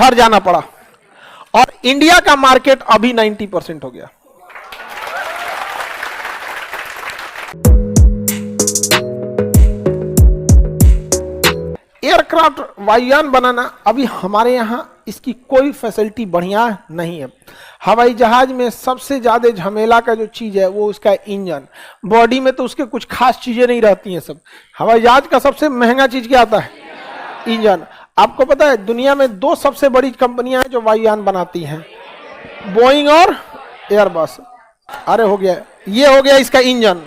हार जाना पड़ा, और इंडिया का मार्केट अभी 90% हो गया। एयरक्राफ्ट वायुयान बनाना अभी हमारे यहां इसकी कोई फैसिलिटी बढ़िया नहीं है। हवाई जहाज में सबसे ज्यादा झमेला का जो चीज है वो उसका इंजन, बॉडी में तो उसके कुछ खास चीजें नहीं रहती हैं सब। हवाई जहाज का सबसे महंगा चीज क्या आता है? इंजन। आपको पता है दुनिया में दो सबसे बड़ी कंपनियां हैं जो वायुयान बनाती हैं, बोइंग और एयरबस। अरे हो गया, ये हो गया इसका इंजन,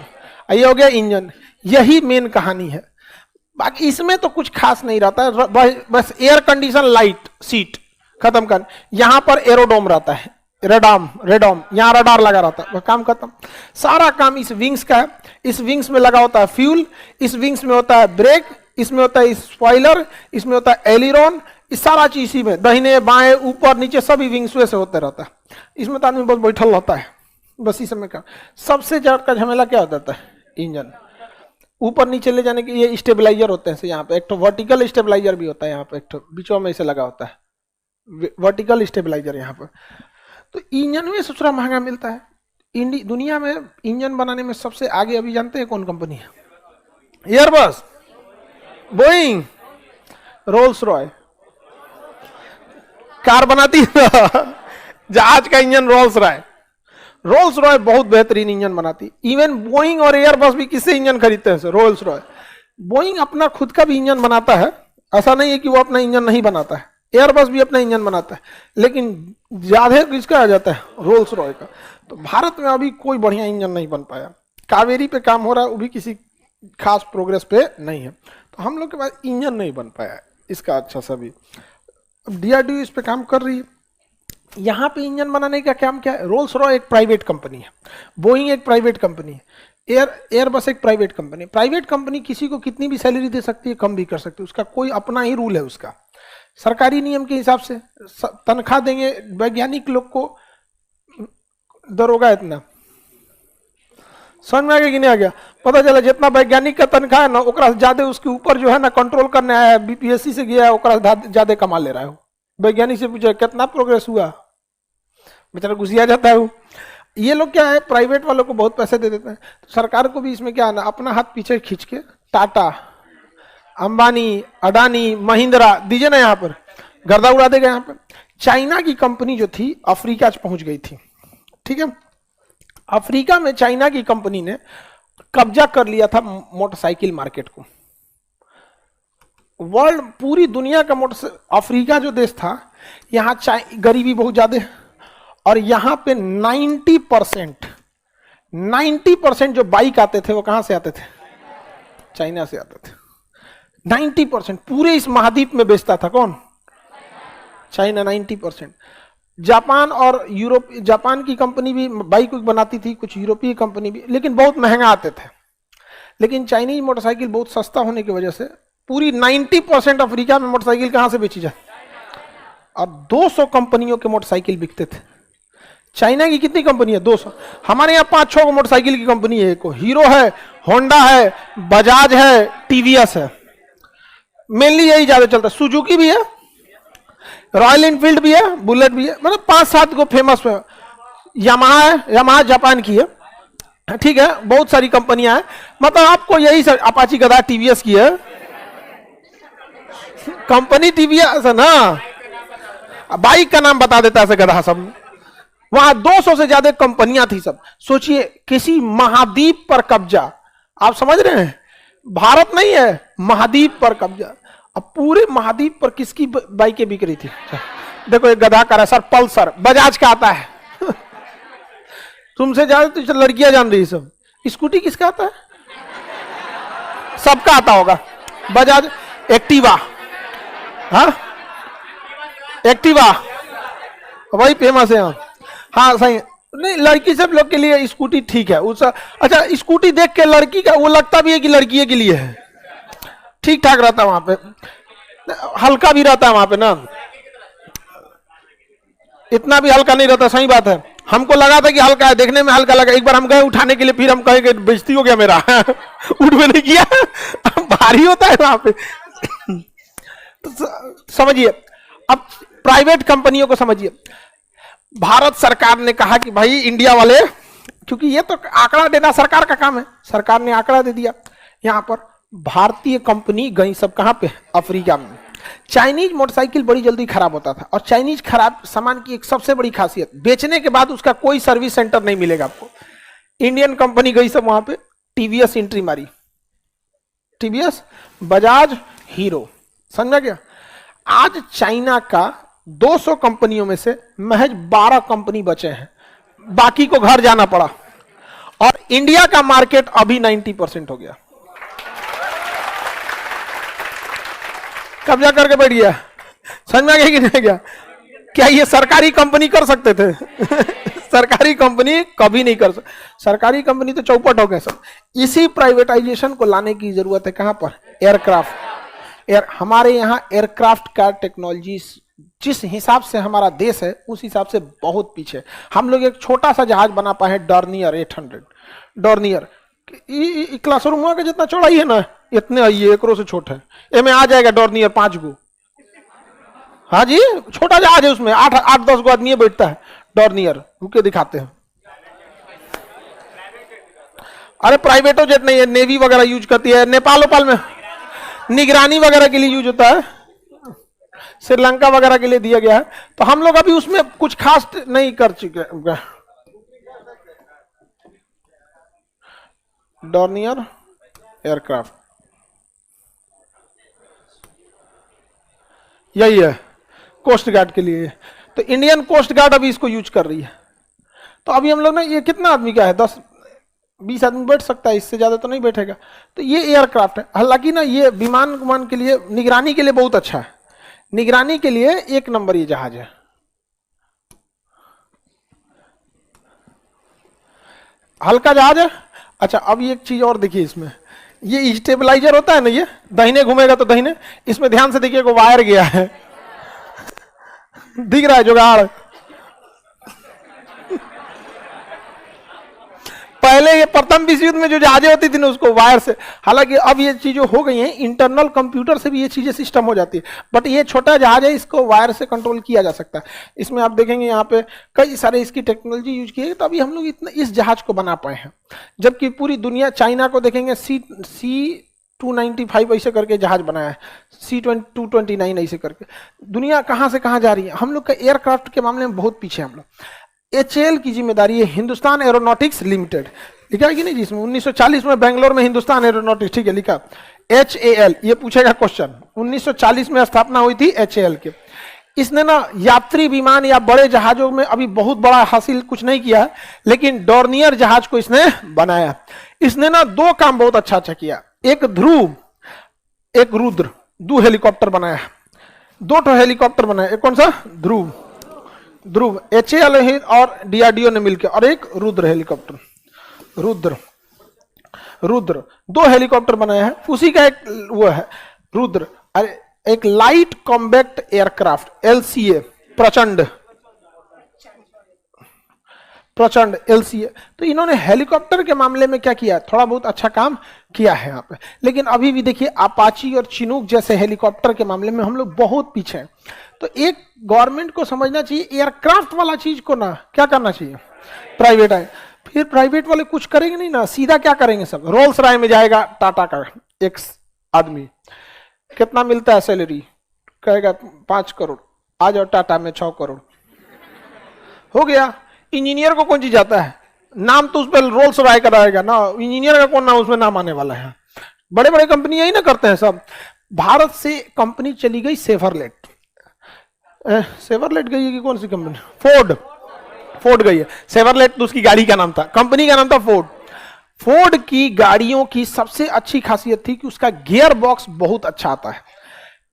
ये हो गया इंजन, यही मेन कहानी है। बाकी इसमें तो कुछ खास नहीं रहता है, बस एयर कंडीशन लाइट सीट खत्म कर। यहां पर एरोडोम रहता है, रेडोम, यहां रडार लगा रहता है, काम खत्म। सारा काम इस विंग्स का है। इस विंग्स में लगा होता है फ्यूल, इस विंग्स में होता है ब्रेक, इसमें होता है स्पॉइलर, इसमें होता है एलिरॉन, इस सारा चीज इसी में, दाहिने बाएं ऊपर नीचे सभी विंग्स से होते रहता है। इसमें तो आदमी बस बैठल रहता है, बस इस समय का सबसे ज्यादा झमेला क्या होता है? इंजन। ऊपर नीचे ले जाने के ये स्टेबलाइजर होते हैं, यहाँ पे एक तो वर्टिकल स्टेबलाइजर भी होता है, यहाँ पे एक तो बीचों में इसे लगा होता है वर्टिकल स्टेबलाइजर यहाँ पर। तो इंजन में सबसे महंगा मिलता है। दुनिया में इंजन बनाने में सबसे आगे अभी जानते हैं कौन कंपनी है? Airbus, Boeing, Rolls Royce. Car बनाती है जहाज का engine Rolls Royce. Rolls Royce बहुत बेहतरीन इंजन बनाती। इवन बोइंग और एयरबस भी किससे इंजन खरीदते हैं? रोल्स रॉय। बोइंग अपना खुद का भी इंजन बनाता है, ऐसा नहीं है कि वो अपना इंजन नहीं बनाता है, एयरबस भी अपना इंजन बनाता है, लेकिन ज्यादा किसका आ जाता है? रोल्स रॉय का। तो भारत में अभी कोई बढ़िया इंजन नहीं बन पाया। कावेरी पे काम हो रहा है, वो भी किसी खास प्रोग्रेस पे नहीं है। तो हम लोग के पास इंजन नहीं बन पाया इसका अच्छा सा भी। डीआरडीओ इस पे काम कर रही है। यहाँ पे इंजन बनाने का काम क्या है? रोल्स रॉय एक प्राइवेट कंपनी है, बोइंग एक प्राइवेट कंपनी है, एयरबस एक प्राइवेट कंपनी। प्राइवेट कंपनी किसी को कितनी भी सैलरी दे सकती है, कम भी कर सकती है, उसका कोई अपना ही रूल है। उसका सरकारी नियम के हिसाब से तनख्वाह देंगे। वैज्ञानिक लोग को दरोगा इतना समझ में आ गया कि नहीं आ गया? पता चला जितना वैज्ञानिक का तनख्वाह है ना, ओकरा ज्यादा उसके ऊपर जो है ना कंट्रोल करने आया है, बीपीएससी से गया है, ओकरा ज्यादा कमा ले रहा है। वैज्ञानिक से पूछा कितना प्रोग्रेस हुआ, बेचारा घुसिया जाता है। ये लोग क्या है, प्राइवेट वालों को बहुत पैसे दे देते हैं। तो सरकार को भी इसमें क्या आना, अपना हाथ पीछे खींच के टाटा, अंबानी, अडानी, महिंद्रा दीजिए ना, यहाँ पर गर्दा उड़ा देगा। यहाँ पर चाइना की कंपनी जो थी अफ्रीका पहुंच गई थी, ठीक है। अफ्रीका में चाइना की कंपनी ने कब्जा कर लिया था मोटरसाइकिल मार्केट को। वर्ल्ड, पूरी दुनिया का अफ्रीका जो देश था, यहाँ गरीबी बहुत ज्यादा है, और यहाँ पे 90% जो बाइक आते थे वो कहां से आते थे? चाइना से आते थे। 90% पूरे इस महाद्वीप में बेचता था कौन? चाइना। 90%। जापान और यूरोप, जापान की कंपनी भी बाइक बनाती थी, कुछ यूरोपीय कंपनी भी, लेकिन बहुत महंगा आते थे। लेकिन चाइनीज मोटरसाइकिल बहुत सस्ता होने की वजह से पूरी 90% अफ्रीका में मोटरसाइकिल कहां से बेची जाए? और 200 कंपनियों के मोटरसाइकिल बिकते थे। चाइना की कितनी कंपनी है? 200। हमारे यहाँ 5-6 मोटरसाइकिल की कंपनी है। एक हीरो है, होंडा है, बजाज है, टीवीएस है, मेनली यही ज्यादा चलता है। सुजुकी भी है, रॉयल एनफील्ड भी है, बुलेट भी है, मतलब 5-7 को फेमस है। यामाहा है, यामाहा जापान की है, ठीक है। बहुत सारी कंपनियां हैं, मतलब आपको यही सर, अपाची गदा टीवीएस की है कंपनी, टीवीएस है ना, बाइक का नाम बता देता है गधा सब। वहां 200 से ज्यादा कंपनियां थी सब। सोचिए किसी महाद्वीप पर कब्जा, आप समझ रहे हैं? भारत नहीं है, महाद्वीप पर कब्जा। अब पूरे महाद्वीप पर किसकी बाइकें बिक रही थी? देखो एक गधा कर रहा है सर, पल्सर, बजाज का आता है तुमसे ज्यादा तो लड़कियां जान रही सब। स्कूटी किसका आता है? सबका आता होगा। बजाज एक्टिवा, हाँ एक्टिवा वही फेमस है। हाँ सही नहीं, लड़की सब लोग के लिए स्कूटी ठीक है। अच्छा स्कूटी देख के लड़की का वो लगता भी है कि लड़की के लिए है, ठीक ठाक रहता है वहां पे, हल्का भी रहता है वहां पे ना, इतना भी हल्का नहीं रहता। सही बात है, हमको लगा था कि हल्का है, देखने में हल्का लगा। एक बार हम गए उठाने के लिए, फिर हम कहे कि बेइज्जती हो गया मेरा उठ में नहीं किया भारी होता है वहां पे तो समझिए। अब प्राइवेट कंपनियों को समझिए, भारत सरकार ने कहा कि भाई इंडिया वाले, क्योंकि ये तो आंकड़ा देना सरकार का काम है, सरकार ने आंकड़ा दे दिया, यहां पर भारतीय कंपनी गई सब कहां पे, अफ्रीका में। चाइनीज मोटरसाइकिल बड़ी जल्दी खराब होता था, और चाइनीज खराब सामान की एक सबसे बड़ी खासियत, बेचने के बाद उसका कोई सर्विस सेंटर नहीं मिलेगा आपको। इंडियन कंपनी गई सब वहां पे, टीवीएस एंट्री मारी, टीवीएस, बजाज, हीरो, समझा गया। आज चाइना का 200 कंपनियों में से महज 12 कंपनी बचे हैं, बाकी को घर जाना पड़ा, और इंडिया का मार्केट अभी 90% हो गया। कब्जा करके बैठ गया, समझ में आ गया कि नहीं गया? क्या ये सरकारी कंपनी कर सकते थे? सरकारी कंपनी कभी नहीं कर सकते, सरकारी कंपनी तो चौपट हो गए सब। इसी प्राइवेटाइजेशन को लाने की जरूरत है, कहां पर, एयरक्राफ्ट। हमारे यहां एयरक्राफ्ट का टेक्नोलॉजी जिस हिसाब से हमारा देश है उस हिसाब से बहुत पीछे। हम लोग एक छोटा सा जहाज बना पाए हैं, डॉर्नियर 800, डॉर्नियर क्लासरूम का जितना चौड़ा ही है ना, इतने आइए, एक से छोटा है, ये में आ जाएगा डॉर्नियर 5 गो। हाँ जी, छोटा जहाज है, उसमें 8-10 गो आदमी बैठता है, डॉर्नियर, रुके दिखाते हैं। अरे प्राइवेटो जेट नहीं है, नेवी वगैरह यूज करती है, नेपाल वोपाल में निगरानी वगैरह के लिए यूज होता है, श्रीलंका वगैरह के लिए दिया गया है। तो हम लोग अभी उसमें कुछ खास नहीं कर चुके। डॉर्नियर एयरक्राफ्ट यही है कोस्ट गार्ड के लिए, तो इंडियन कोस्ट गार्ड अभी इसको यूज कर रही है। तो अभी हम लोग ना, ये कितना आदमी का है, 10-20 आदमी बैठ सकता है, इससे ज्यादा तो नहीं बैठेगा। तो ये एयरक्राफ्ट है, हालांकि ना ये विमान के लिए, निगरानी के लिए बहुत अच्छा है, निगरानी के लिए एक नंबर ये जहाज है। हल्का जहाज है। अच्छा, अब ये एक चीज और देखिए, इसमें ये स्टेबलाइजर होता है ना, ये दाहिने घूमेगा तो दाहिने, इसमें ध्यान से देखिए, को वायर गया है, दिख रहा है जुगाड़। पहले ये प्रथम विश्व युद्ध में जो जहाजें होती थी ना, उसको वायर से, हालांकि अब ये चीजें हो गई हैं, इंटरनल कंप्यूटर से भी ये चीजें सिस्टम हो जाती है, बट ये छोटा जहाज है, इसको वायर से कंट्रोल किया जा सकता है। इसमें आप देखेंगे यहाँ पे कई सारे इसकी टेक्नोलॉजी यूज की है, तो अभी हम लोग इतना इस जहाज को बना पाए हैं, जबकि पूरी दुनिया, चाइना को देखेंगे C-295 ऐसे करके जहाज बनाया है, C-229 ऐसे करके। दुनिया कहां से कहां जा रही है, हम लोग का एयरक्राफ्ट के मामले में बहुत पीछे हम लोग। HAL की जिम्मेदारी है हिंदुस्तान एरोनॉटिक्स लिमिटेड, लिखा है कि नहीं, जिसमें 1940 में बेंगलोर में हिंदुस्तान एरोनॉटिक्स, ठीक है लिखा, HAL, ये पूछेगा क्वेश्चन, 1940 में स्थापना हुई थी HAL के। इसने ना यात्री विमान या बड़े जहाजों में अभी बहुत बड़ा हासिल कुछ नहीं किया है, लेकिन डॉर्नियर जहाज को इसने बनाया। इसने ना 2 काम बहुत अच्छा किया, एक ध्रुव, एक रुद्र, 2 हेलीकॉप्टर बनाया, 2 हेलीकॉप्टर बनाया, एक कौन सा, ध्रुव, HAL और DRDO ने मिलकर, और एक रुद्र हेलीकॉप्टर, रुद्र 2 हेलीकॉप्टर बनाया है। उसी का एक वो है रुद्र, एक लाइट कॉम्बैक्ट एयरक्राफ्ट, LCA, प्रचंड LCA। तो इन्होंने हेलीकॉप्टर के मामले में क्या किया, थोड़ा बहुत अच्छा काम किया है यहाँ पे, लेकिन अभी भी देखिए अपाची और चिनूक जैसे हेलीकॉप्टर के मामले में हम लोग बहुत पीछे हैं। तो एक गवर्नमेंट को समझना चाहिए, एयरक्राफ्ट वाला चीज को ना क्या करना चाहिए, प्राइवेट है। फिर प्राइवेट वाले कुछ करेंगे नहीं ना, सीधा क्या करेंगे, सब रोल्स रॉय में जाएगा टाटा का एक आदमी, कितना मिलता है सैलरी, कहेगा 5 करोड़, आ जाओ टाटा में 6 करोड़, हो गया। इंजीनियर को कौन चीज आता है, नाम तो उस पर रोल्स रॉय का रहेगा ना, इंजीनियर का कौन नाम उसमें नाम आने वाला है। बड़े बड़े कंपनी यही ना करते हैं सब। भारत से कंपनी चली गई सेवरलेट गई है कि कौन सी कंपनी, फोर्ड गई है। सेवरलेट तो उसकी गाड़ी का नाम था, कंपनी का नाम था फोर्ड। फोर्ड की गाड़ियों की सबसे अच्छी खासियत थी कि उसका गियर बॉक्स बहुत अच्छा आता है।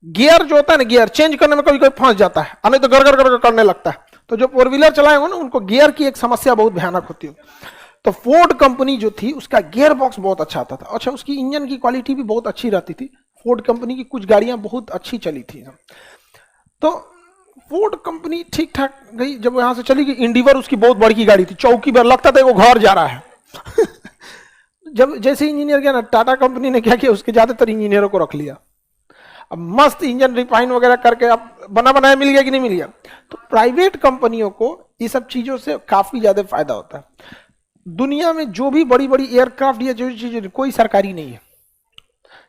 गियर जो होता है ना, गियर चेंज करने में कभी कभी फंस जाता है, नहीं तो गड़गड़ गड़गड़ करने लगता है। तो जो 4 व्हीलर चलाए हो ना, उनको गियर की एक समस्या बहुत भयानक होती है। तो फोर्ड कंपनी जो थी उसका गियर बॉक्स बहुत अच्छा आता था। अच्छा, उसकी इंजन की क्वालिटी भी बहुत अच्छी रहती थी। फोर्ड कंपनी की कुछ गाड़ियां बहुत अच्छी चली थी। तो फोर्ड कंपनी ठीक ठाक गई, जब यहां से चली गई। इंडिवर उसकी बहुत बड़ी गाड़ी थी, चौकी पर लगता था वो घर जा रहा है। जब जैसे इंजीनियर गया ना, टाटा कंपनी ने क्या किया, उसके ज्यादातर इंजीनियरों को रख लिया अब मस्त इंजन रिफाइन वगैरह करके अब बना बनाया मिल गया कि नहीं मिल गया। तो प्राइवेट कंपनियों को ये सब चीजों से काफी ज्यादा फायदा होता है। दुनिया में जो भी बड़ी बड़ी एयरक्राफ्ट या जो चीज, कोई सरकारी नहीं है,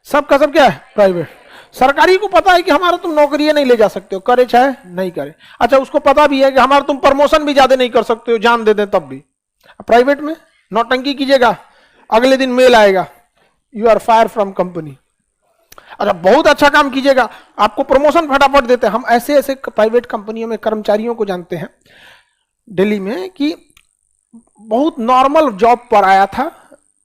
सबका सब क्या है, प्राइवेट। सरकारी को पता है कि हमारा तुम नौकरी नहीं ले जा सकते हो, करे चाहे नहीं करे। अच्छा, उसको पता भी है कि हमारा तुम प्रमोशन भी ज्यादा नहीं कर सकते हो, जान दे दें तब भी। प्राइवेट में नौटंकी कीजिएगा, अगले दिन मेल आएगा, you are fire from company. अच्छा, बहुत अच्छा काम कीजिएगा, आपको प्रमोशन फटाफट देते हैं। हम ऐसे ऐसे प्राइवेट कंपनियों में कर्मचारियों को जानते हैं दिल्ली में कि बहुत नॉर्मल जॉब पर आया था,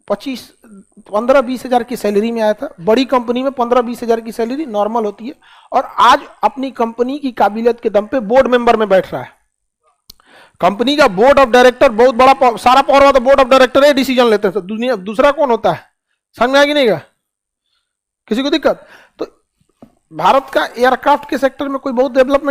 15-20 हजार की सैलरी में आया था। बड़ी कंपनी में 15-20 हजार की सैलरी नॉर्मल होती है, और आज अपनी कंपनी की काबिलियत के दम पे बोर्ड मेंबर में बैठ रहा है। कंपनी का बोर्ड ऑफ डायरेक्टर, बहुत बड़ा सारा पावर वाला बोर्ड ऑफ डायरेक्टर है, डिसीजन लेते हैं। दुनिया दूसरा कौन होता है, समझ में आएगी नहीं का किसी को दिक्कत। तो भारत का एयरक्राफ्ट के सेक्टर में कोई बहुत डेवलपमेंट